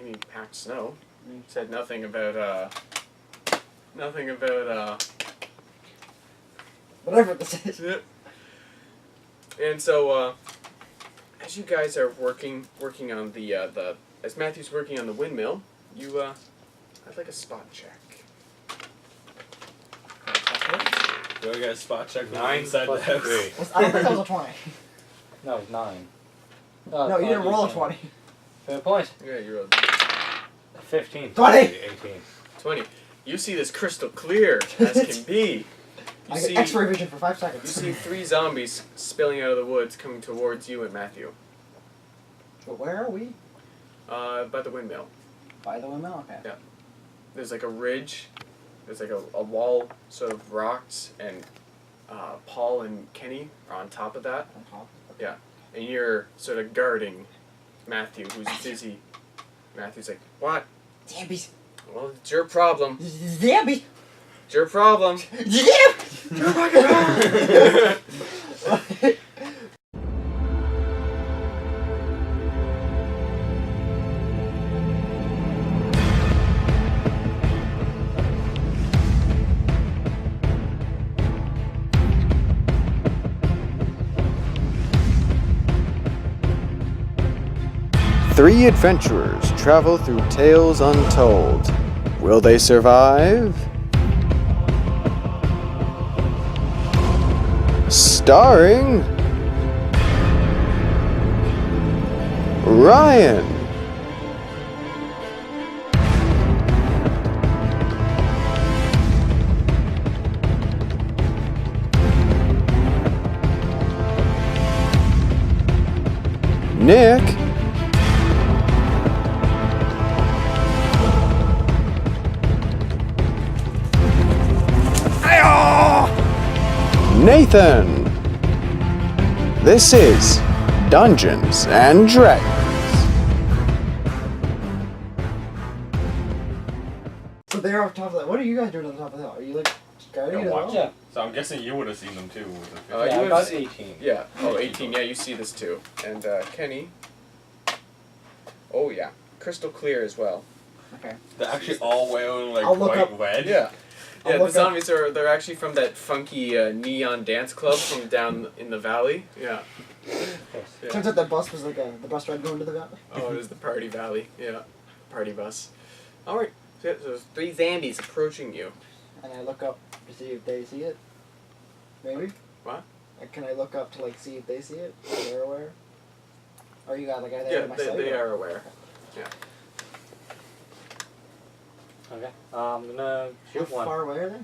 any packed snow. You said nothing about Whatever this is. And so, as you guys are working on as Matthew's working on the windmill, I'd like a spot check. Do I get a spot check? 9 inside plus the house? 3. I don't think that was a 20. No, it's 9. No, you didn't roll a 20. Fair point. Yeah, you rolled 15. 20. 18. 20. You see this crystal clear as can be. I get X-ray vision for 5 seconds. You see 3 zombies spilling out of the woods coming towards you and Matthew. But where are we? By the windmill. By the windmill? Okay. Yeah. There's like a ridge. There's like a wall, sort of rocks, and Paul and Kenny are on top of that. On top? Yeah. And you're sort of guarding Matthew, who's busy. Matthew's like, what? Zombies. Well, it's your problem. Zombies. It's your problem. Three adventurers travel through tales untold. Will they survive? Starring Ryan, Nick, Nathan. This is Dungeons and Dragons. So they're on top of that. What are you guys doing on top of that? Are you like guarding it as well? Yeah. So I'm guessing you would have seen them too. Yeah, Yeah, you about have 18. Yeah. Oh, 18. Yeah, you see this too. And Kenny. Oh yeah, crystal clear as well. Okay. They're actually all wearing like I'll look white up- wedge. Yeah. I'll Yeah, the look zombies they're actually from that funky neon dance club from down in the valley. Yeah. Yeah. Turns out that bus was like the bus ride going to the valley. Oh, it is the party valley. Yeah. Party bus. Alright. So there's 3 zombies approaching you. And I look up to see if they see it. Maybe? What? Can I look up to like see if they see it? Or they're aware? Or you got like are they Yeah, out of my sight? they or- are aware. Yeah. Okay. I'm gonna How shoot one. far away are they?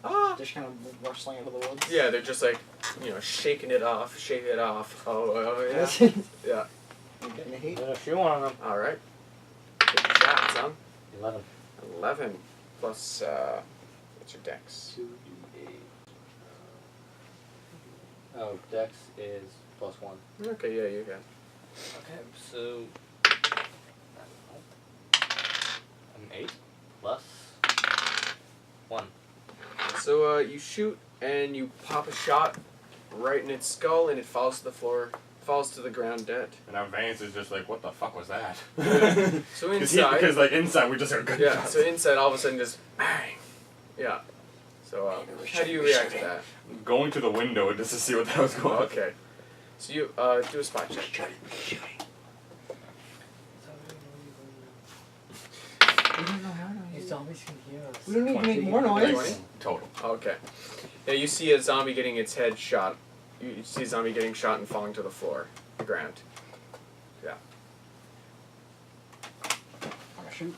Ah. Just kind of rustling out of the woods? Yeah, they're just like, shaking it off, shake it off. Oh yeah. Yeah. I'm getting a I'm heat. gonna shoot one of them. Alright. Good shot, son. 11. 11 plus, what's your dex? 2d8. Oh, dex is +1. Okay, yeah, you can. Okay, so an 8 plus 1. So, you shoot and you pop a shot right in its skull and it falls to the floor, falls to the ground dead. And our Vance is just like, what the fuck was that? So inside, Because like inside we just heard good yeah, shots. so inside all of a sudden just bang. Yeah. So, how do you react to that? Going to the window just to see what that was going Oh, on. okay. So you, do a spot check. We don't know how to These zombies can hear us. We don't need to make 20. more noise. 20? Total. Okay. Yeah, you see a zombie getting its head shot. You see a zombie getting shot and falling to the floor, the ground. Yeah. I'm gonna shoot.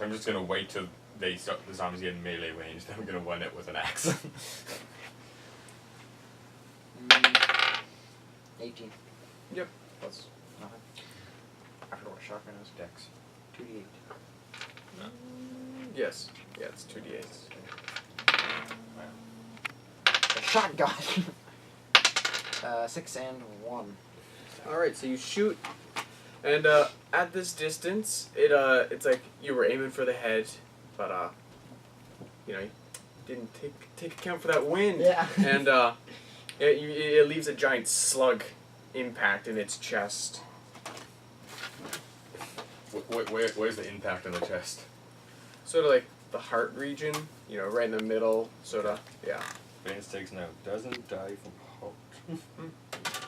I'm just gonna wait till the zombies get in melee range, then I'm gonna one it with an axe. 18. Yep. Plus nothing. I forgot what shotgun is. Dex. 2d8. Yes. Yeah, it's 2d8. A shotgun. 6 and 1. Alright, so you shoot, and at this distance, it's like you were aiming for the head, but you didn't take account for that wind. Yeah. And it leaves a giant slug impact in its chest. Where's the impact on the chest? Sort of like the heart region, right in the middle, sort of. Yeah. Vance takes note. Doesn't die from heart.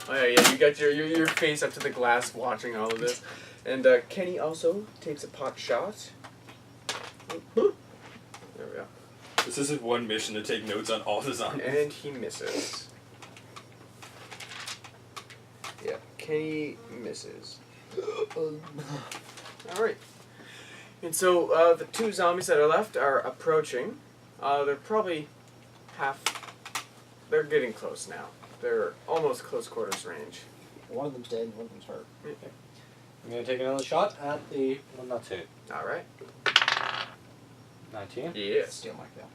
Oh yeah, you got your face up to the glass watching all of this, and Kenny also takes a pot shot. There we go. This is his one mission to take notes on all the zombies. And he misses. Yeah, Kenny misses. Alright. And so the two zombies that are left are approaching. They're probably they're getting close now. They're almost close quarters range. One of them's dead and one of them's hurt. I'm gonna take another shot at the one that's hit. Alright. 19. Yes. Steal my kill.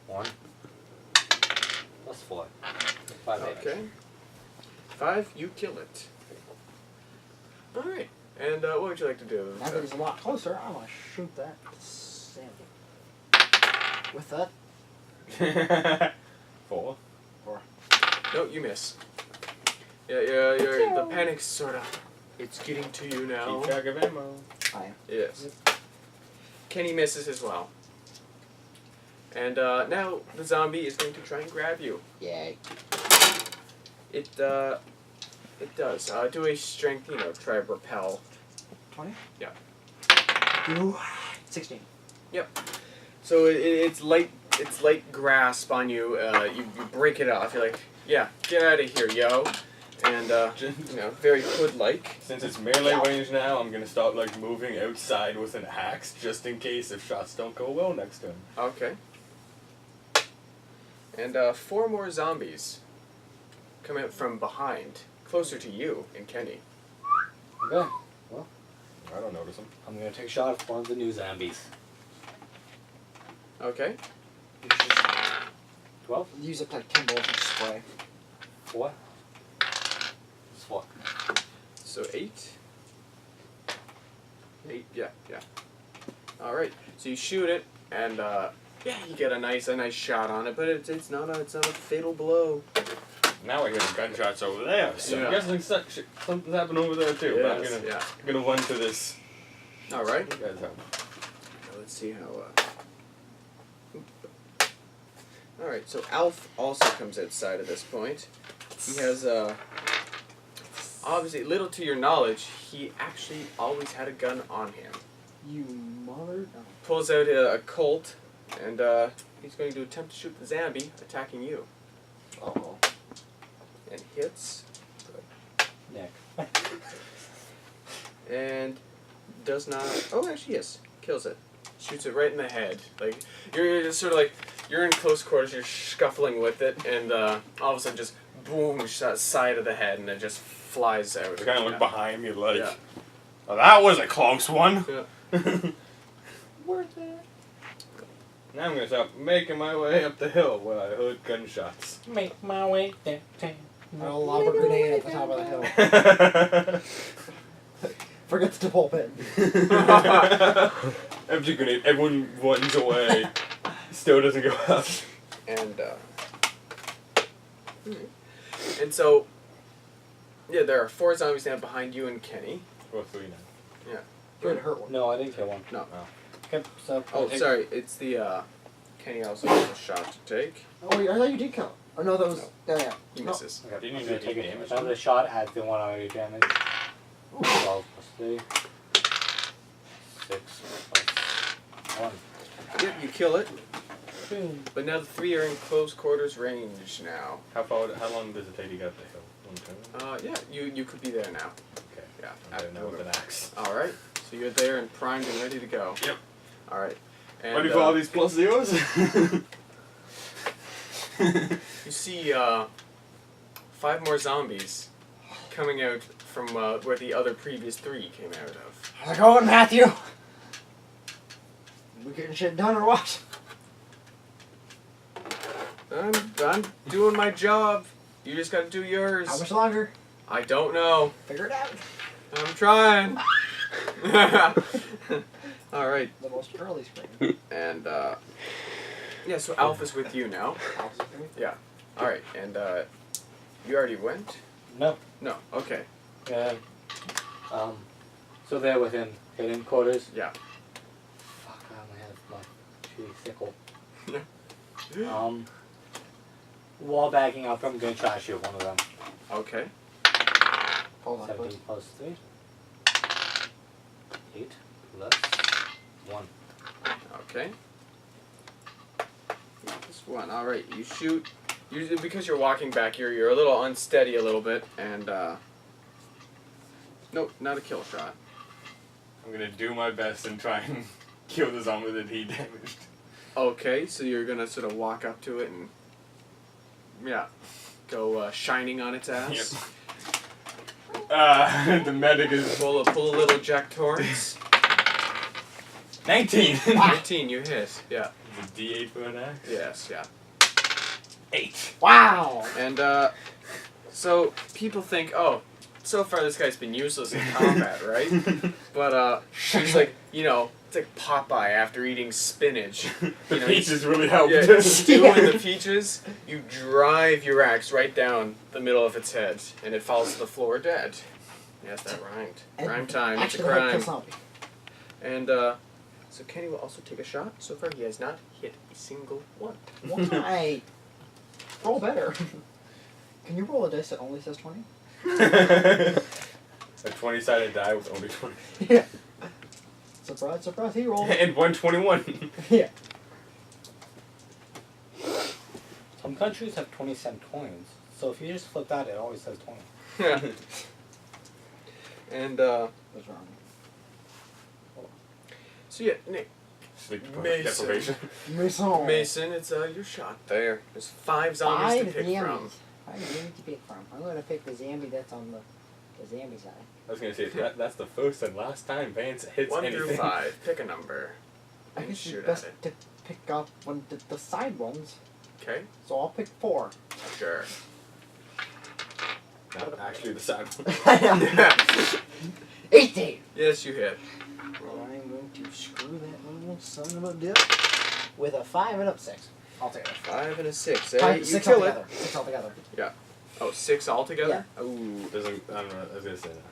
1. Plus 4. 5 damage. Okay. 5, you kill it. Alright. And what would you like to do? Now that he's a lot closer, I'm gonna shoot that Sandy. With that, 4. No, you miss. Yeah, the panic's sort of, it's getting to you now. Keep track of ammo. I am. Yes. Kenny misses as well. And now the zombie is going to try and grab you. Yay. It does. Do a strength, try to repel. 20? Yeah. Ooh, 16. So it's light grasp on you. You break it off. You're like, yeah, get out of here, yo. And very hood-like. Since it's melee range now, I'm gonna start moving outside with an axe just in case if shots don't go well next turn. Okay. And 4 more zombies come out from behind, closer to you and Kenny. Okay. I don't notice them. I'm gonna take a shot at one of the new zombies. Okay. 12. Use it like 10 bullets and spray. 4. That's 4. So 8. 8. Yeah. All right. So you shoot it, and you get a nice shot on it, but it's not a fatal blow. Now I hear the gunshots over there, so Yeah. I'm guessing something's happened over there too. But I'm gonna run to this. All right. You guys help. Now let's see how. All right. So Alf also comes outside at this point. He has obviously, little to your knowledge, he actually always had a gun on him. You mother... No. Pulls out a Colt, and he's going to attempt to shoot the zombie attacking you. Uh-oh. And hits. Nick. And does not. Oh, actually, yes. Kills it. Shoots it right in the head. Like, you're just sort of like, you're in close quarters, you're scuffling with it, and all of a sudden just boom, side of the head, and it just flies out. I kind of look behind me like, Yeah. oh, that was a close one. Yeah. Worth it. Now I'm gonna start making my way up the hill where I heard gunshots. Make my way downtown. I'll lob a grenade at the top of the hill. Forgets to pull pin. Empty grenade, everyone runs away. Still doesn't go up. And so, there are 4 zombies now behind you and Kenny. Or 3 now. Yeah. Good hurt one. No, I didn't kill one. No. Okay, so. Oh, sorry. It's the Kenny also has a shot to take. Oh, I thought you did kill. Oh, no, that was... No. Yeah. He misses. Okay, Didn't I'm you gonna take take damage? another shot at the one I already damaged. 12 plus 3. 6 plus 1. Yep, you kill it. But now the 3 are in close quarters range now. How long does it take to get up the hill? 1 turn? Yeah, you could be there now. Okay. Yeah. I'm there now with an axe. Alright, so you're there and primed and ready to go. Yep. Alright. And, Ready for all these plus zeros? you see 5 more zombies coming out from where the other previous 3 came out of. How's it going, Matthew? We getting shit done or what? I'm doing my job. You just gotta do yours. How much longer? I don't know. Figure it out. I'm trying. Alright. The most early spring. And so Alpha's with you now. Yeah. Alright, and you already went? No. No, okay. So So they're within hitting quarters? Yeah. Fuck, I only have my shitty sickle. Yeah. Wall bagging up, I'm gonna try to shoot one of them. Okay. Hold on, 17 please. plus 3. 8 plus 1. Okay. This one. All right. You shoot. Usually because you're walking back, you're a little unsteady a little bit, and nope, not a kill shot. I'm gonna do my best and try and kill the zombie that he damaged. Okay, so you're gonna sort of walk up to it and go shining on its ass. Yep. The medic is Pull a little Jack Torrance. 19. 19, you hit. Yeah. The D8 for an axe. Yes. Yeah. 8. Wow! And so people think, oh, so far this guy's been useless in combat, right? But he's like, it's like Popeye after eating spinach. The You know, peaches really helped. Yeah, stewing the peaches, you drive your axe right down the middle of its head, and it falls to the floor dead. Yes, that rhymed. Rhyme time. It's a Actually, crime. zombie. And so Kenny will also take a shot. So far, he has not hit a single one. Why? Roll better. Can you roll a dice that only says 20? A 20-sided die with only 20. Yeah. Surprise, surprise, he rolled. And 121. Yeah. Some countries have 20-cent coins, so if you just flip that, it always says 20. Yeah. And What's wrong? so yeah, Nick. Sleep Mason. deprivation. Mason. Mason, it's your shot there. There's 5 zombies to pick from. 5 zombies to pick from. I'm going to pick the zombie that's on the zombie side. I was gonna say that's the first and last time Vance hits 1 anything. through 5. Pick a number. I And guess shoot it's at best it. to pick up one the side ones, Okay. so I'll pick 4. Sure. Not actually the side one. 18! Yes, you hit. Well, I'm going to screw that little son of a dip with a 5 and a 6. Altogether. 5 and a 6. Eh? 5, You 6 kill altogether. it. 6 altogether. Oh, 6 altogether? Ooh. There's a, I don't know. I was gonna say that.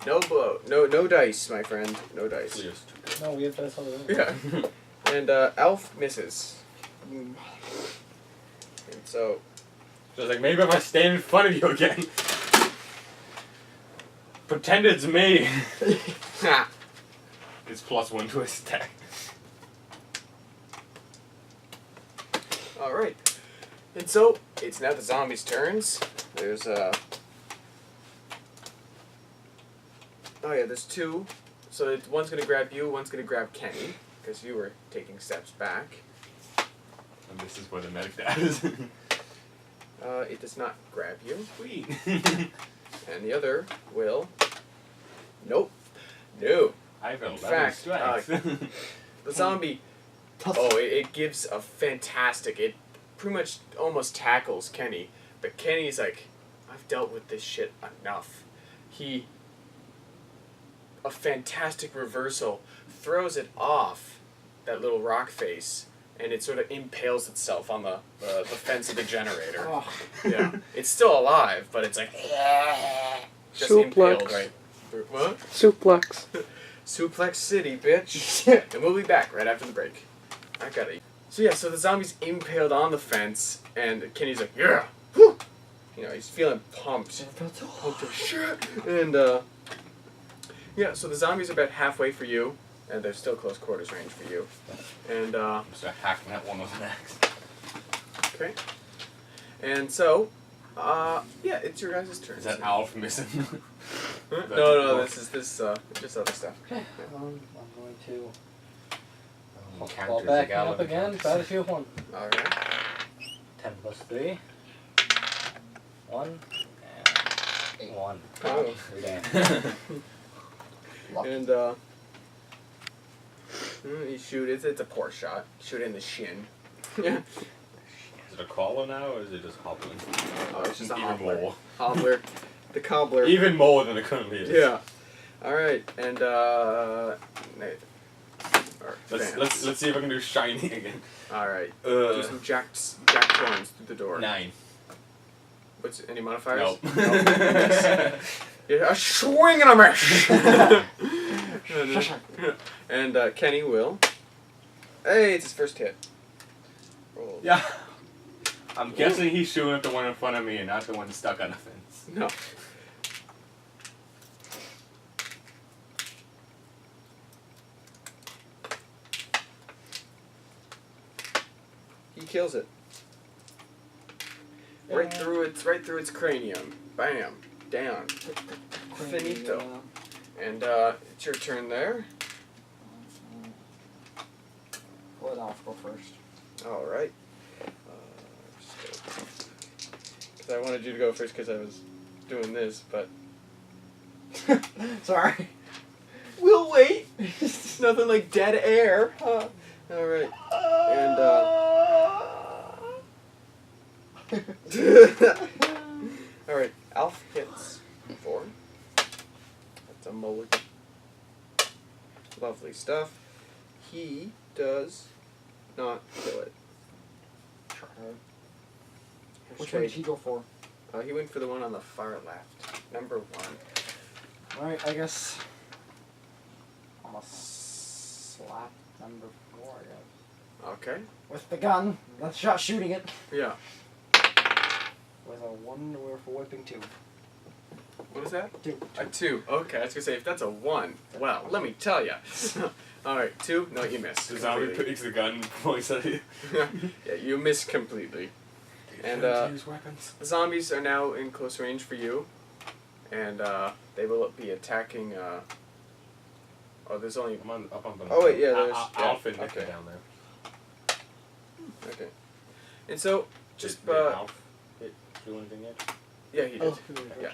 No blow. No dice, my friend. No dice. Just No, we have dice all the way. Yeah. And Elf misses. Mm. And so So it's like, maybe if I stand in front of you again. Pretend it's me. It's +1 to his attack. Alright. And so it's now the zombies' turns. There's there's 2. So one's gonna grab you, one's gonna grab Kenny, because you were taking steps back. And this is where the medic dies. It does not grab you. Sweet. And the other will. Nope. No. I have 11 fact, strikes. The zombie. Oh, it gives a fantastic. It pretty much almost tackles Kenny, but Kenny's like, I've dealt with this shit enough. A fantastic reversal, throws it off that little rock face, and it sort of impales itself on the fence of the generator. Oh. Yeah, it's still alive, but it's like just impaled right through. What? Suplex. Suplex City, bitch. And we'll be back right after the break. I gotta eat. So yeah, so the zombie's impaled on the fence, and Kenny's like, yeah, whew. He's feeling pumped. Pumped as shit. And yeah, so the zombies are about halfway for you, and they're still close quarters range for you. And Start hacking that one with an axe. okay. And so, yeah, it's your guys' turn. Is that Alf missing? Huh? No, this is just other stuff. I'm going to Counters fall the back gallon up again. counts. Battlefield 1. All right. 10 plus 3. 1. And 1. Oh. Damn. And you shoot. It's a poor shot. Shoot in the shin. Yeah. Is it a crawler now, or is it just hobbling? Oh, it's just a Even hobbler. more. Hobbler. The cobbler. Even more than it currently is. Yeah. All right, and Nathan. Or Vance. Let's see if I can do shiny again. All right. Do some jack turns through the door. 9. What's any modifiers? Nope. No. Yeah, a swing and a miss. And Kenny will. Hey, it's his first hit. Roll. Yeah. I'm guessing he's shooting at the one in front of me and not the one stuck on the fence. No. He kills it. Right through its cranium. Bam. Down. Finito. And it's your turn there. Let Alf go first. All right. Because I wanted you to go first because I was doing this, but Sorry. we'll wait. Nothing like dead air. Huh? All right. And all right. Alf hits 4. That's a mulligan. Lovely stuff. He does not kill it. Which one did he go for? He went for the one on the far left. Number 1. Alright, I guess. I'm gonna slap number 4, I guess. Okay. With the gun. That's shot shooting it. Yeah. With a 1, we're for whipping 2. What is that? 2. A 2. Okay, I was gonna say if that's a 1, well, let me tell ya. All right, 2. No, you missed. The zombie completely. picks the gun and points at you. Yeah, you missed completely. And use weapons. the zombies are now in close range for you, and they will be attacking. Oh, there's only. I'm up on the. Oh wait, yeah, there's. Alf and yeah, Nick are okay. down there. Okay. And so just Did Alf do anything yet? yeah, he did. Oh, Yeah.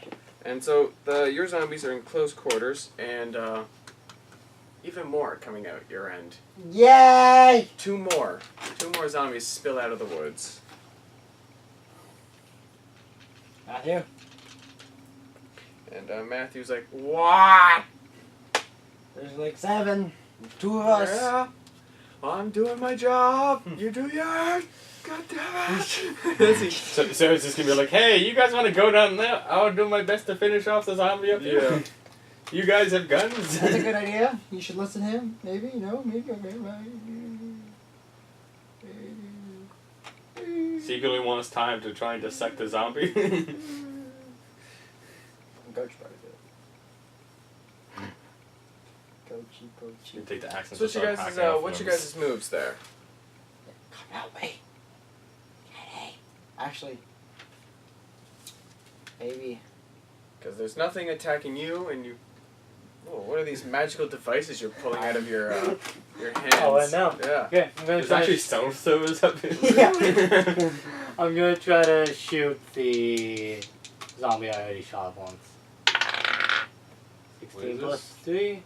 And so your zombies are in close quarters, and even more coming out your end. Yay! 2 more zombies spill out of the woods. Matthew. And Matthew's like, what? There's like 7. 2 of us. Yeah, I'm doing my job. You do yours. God damn it. So it's just gonna be like, hey, you guys want to go down there? I'll do my best to finish off the zombie up here. Yeah. You guys have guns. That's a good idea. You should listen to him. Maybe, no, maybe, okay, Secretly wants time to try and dissect the zombie. Coach better do it. Coachy. You take the axe and So what's start your guys' hacking off what's your limbs. guys' moves there? Come out, wait. Actually, maybe. Because there's nothing attacking you, and you. Oh, what are these magical devices you're pulling out of your hands? Oh, I know. Yeah. Okay, I'm gonna There's try. actually stone throwers up here. Yeah. I'm gonna try to shoot the zombie I already shot once. What is 16 plus this? 3.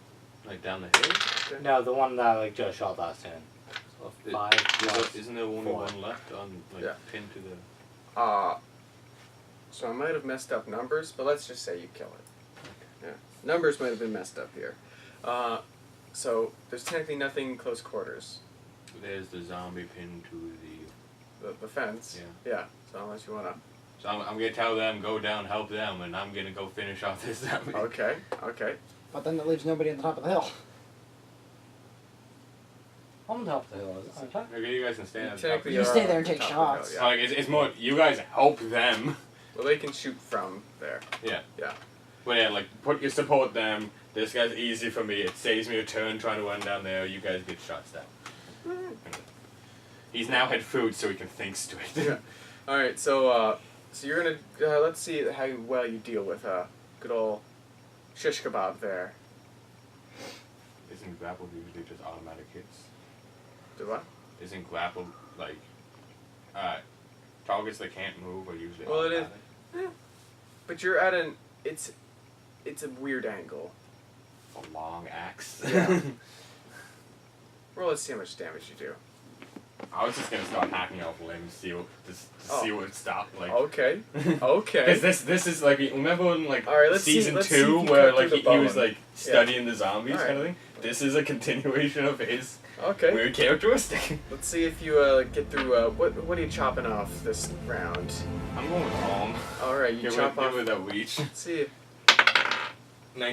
Like down the hill? Okay. No, the one that I like just shot last turn. So 5 plus. Isn't there only 4. one left on like Yeah. pinned to the? So I might have messed up numbers, but let's just say you kill it. Yeah. Numbers might have been messed up here. So there's technically nothing in close quarters. There's the zombie pinned to The fence. Yeah. Yeah. So unless you wanna. So I'm gonna tell them go down, help them, and I'm gonna go finish off this zombie. Okay. Okay. But then that leaves nobody on the top of the hill. I'm on top of the hill. Okay. Okay, you guys can stand. You on top. technically You are stay there on and take top of the hill, shots. yeah. Like it's more you guys help them. Well, they can shoot from there. Yeah. Yeah. But yeah, like support them. This guy's easy for me. It saves me a turn trying to run down there. You guys get shots down. He's now had food, so he can think straight. Yeah. All right. So you're gonna let's see how well you deal with good old shish kebab there. Isn't grappled usually just automatic hits? Do what? Isn't grappled like targets that can't move are usually Well, it is. automatic? But you're at an it's a weird angle. A long axe. Yeah. Well, let's see how much damage you do. I was just gonna start hacking off limbs, see what see what would stop. Like, Okay. Okay. Because this is like remember when like All right, let's see- season let's see if 2 you where cut like through he the was bone. like studying the zombies All kind of right. thing. This is a continuation of his Okay. weird characteristic. Let's see if you get through. What are you chopping off this round? I'm going with Tom. All right, you Get chop rid off. of that reach. Let's see.